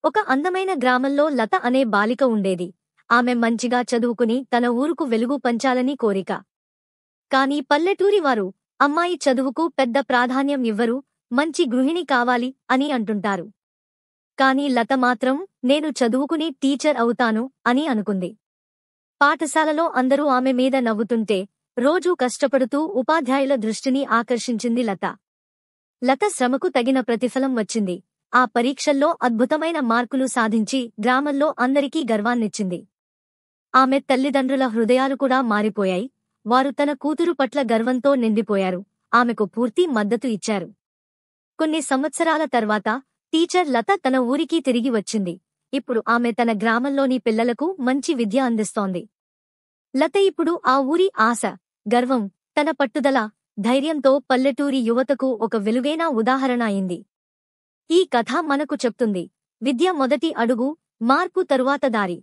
ఒక అందమైన గ్రామంలో లత అనే బాలిక ఉండేది. ఆమె మంచిగా చదువుకుని తన ఊరుకు వెలుగు పంచాలని కోరిక. కాని పల్లెటూరి వారు అమ్మాయి చదువుకు పెద్ద ప్రాధాన్యం ఇవ్వరు, మంచి గృహిణి కావాలి అని అంటుంటారు. కాని లత మాత్రం నేను చదువుకుని టీచర్ అవుతాను అని అనుకుంది. పాఠశాలలో అందరూ ఆమె మీద నవ్వుతుంటే రోజూ కష్టపడుతూ ఉపాధ్యాయుల దృష్టిని ఆకర్షించింది లత. లత శ్రమకు తగిన ప్రతిఫలం వచ్చింది. ఆ పరీక్షల్లో అద్భుతమైన మార్కులు సాధించి గ్రామంలో అందరికీ గర్వాన్నిచ్చింది. ఆమె తల్లిదండ్రుల హృదయాలు కూడా మారిపోయాయి. వారు తన కూతురు పట్ల గర్వంతో నిండిపోయారు. ఆమెకు పూర్తి మద్దతు ఇచ్చారు. కొన్ని సంవత్సరాల తర్వాత టీచర్ లత తన ఊరికి తిరిగి వచ్చింది. ఇప్పుడు ఆమె తన గ్రామంలోని పిల్లలకు మంచి విద్య అందిస్తోంది. లత ఇప్పుడు ఆ ఊరి ఆశ, గర్వం. తన పట్టుదల, ధైర్యంతో పల్లెటూరి యువతకు ఒక వెలుగైన ఉదాహరణ అయింది. ఈ కథ మనకు చెప్తుంది, విద్య మొదటి అడుగు, మార్పు తరువాత దారి.